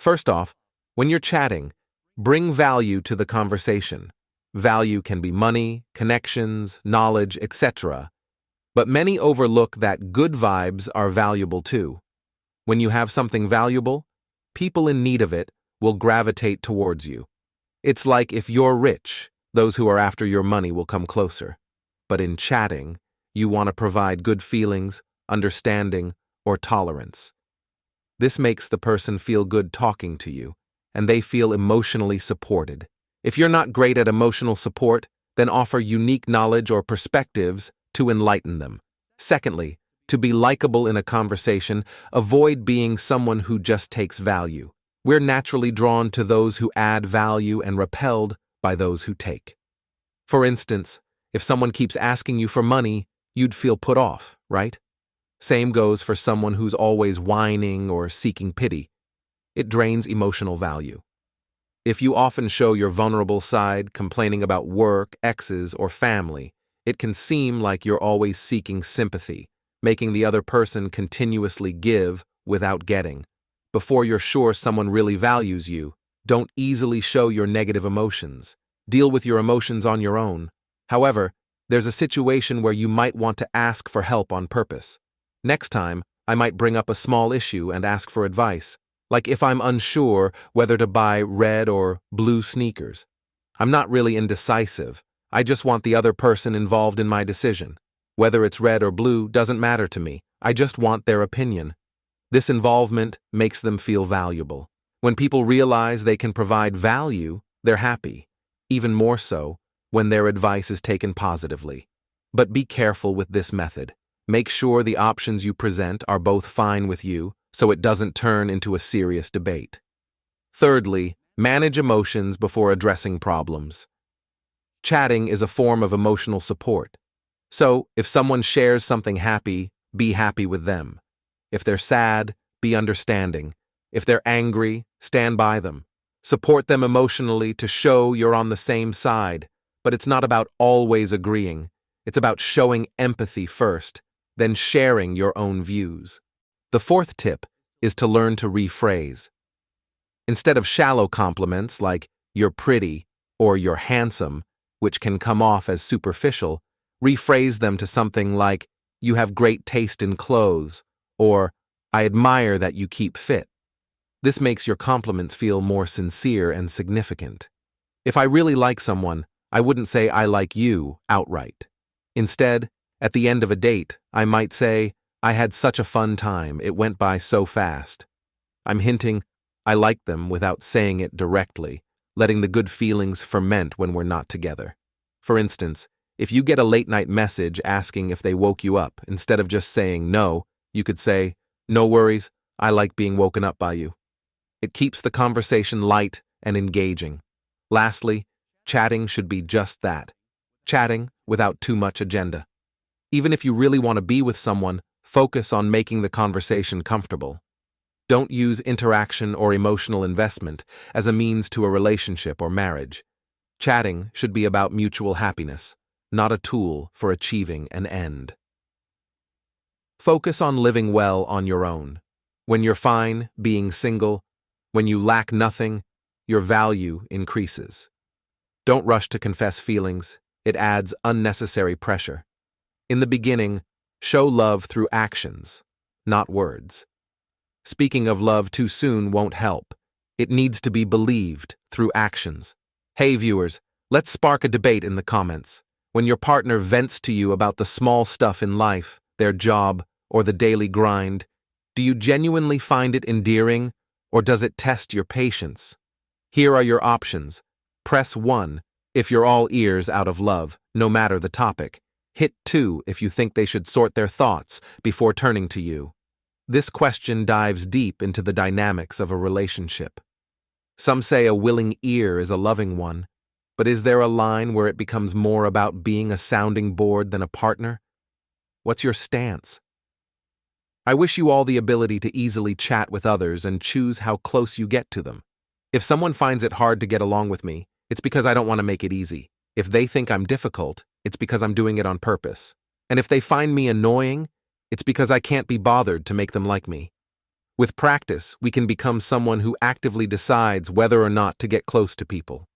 First off, when you're chatting, bring value to the conversation. Value can be money, connections, knowledge, etc. But many overlook that good vibes are valuable too. When you have something valuable, people in need of it will gravitate towards you. It's like if you're rich, those who are after your money will come closer. But in chatting, you want to provide good feelings, understanding, or tolerance. This makes the person feel good talking to you, and they feel emotionally supported. If you're not great at emotional support, then offer unique knowledge or perspectives to enlighten them. Secondly, to be likable in a conversation, avoid being someone who just takes value. We're naturally drawn to those who add value and repelled by those who take. For instance, if someone keeps asking you for money, you'd feel put off, right? Same goes for someone who's always whining or seeking pity. It drains emotional value. If you often show your vulnerable side, complaining about work, exes, or family, it can seem like you're always seeking sympathy, making the other person continuously give without getting. Before you're sure someone really values you, don't easily show your negative emotions. Deal with your emotions on your own. However, there's a situation where you might want to ask for help on purpose. Next time, I might bring up a small issue and ask for advice, like if I'm unsure whether to buy red or blue sneakers. I'm not really indecisive. I just want the other person involved in my decision. Whether it's red or blue doesn't matter to me. I just want their opinion. This involvement makes them feel valuable. When people realize they can provide value, they're happy. Even more so when their advice is taken positively. But be careful with this method. Make sure the options you present are both fine with you, so it doesn't turn into a serious debate. Thirdly, manage emotions before addressing problems. Chatting is a form of emotional support. So, if someone shares something happy, be happy with them. If they're sad, be understanding. If they're angry, stand by them. Support them emotionally to show you're on the same side. But it's not about always agreeing. It's about showing empathy first, then sharing your own views. The fourth tip is to learn to rephrase. Instead of shallow compliments like, "you're pretty," or "you're handsome," which can come off as superficial, rephrase them to something like, "you have great taste in clothes," or "I admire that you keep fit." This makes your compliments feel more sincere and significant. If I really like someone, I wouldn't say "I like you" outright. Instead, at the end of a date, I might say, "I had such a fun time, it went by so fast." I'm hinting I like them without saying it directly, letting the good feelings ferment when we're not together. For instance, if you get a late-night message asking if they woke you up, instead of just saying no, you could say, "No worries, I like being woken up by you." It keeps the conversation light and engaging. Lastly, chatting should be just that. Chatting without too much agenda. Even if you really want to be with someone, focus on making the conversation comfortable. Don't use interaction or emotional investment as a means to a relationship or marriage. Chatting should be about mutual happiness, not a tool for achieving an end. Focus on living well on your own. When you're fine being single, when you lack nothing, your value increases. Don't rush to confess feelings. It adds unnecessary pressure. In the beginning, show love through actions, not words. Speaking of love too soon won't help. It needs to be believed through actions. Hey viewers, let's spark a debate in the comments. When your partner vents to you about the small stuff in life, their job, or the daily grind, do you genuinely find it endearing, or does it test your patience? Here are your options. Press 1 if you're all ears out of love, no matter the topic. Hit 2 if you think they should sort their thoughts before turning to you. This question dives deep into the dynamics of a relationship. Some say a willing ear is a loving one, but is there a line where it becomes more about being a sounding board than a partner? What's your stance? I wish you all the ability to easily chat with others and choose how close you get to them. If someone finds it hard to get along with me, it's because I don't want to make it easy. If they think I'm difficult, it's because I'm doing it on purpose. And if they find me annoying, it's because I can't be bothered to make them like me. With practice, we can become someone who actively decides whether or not to get close to people.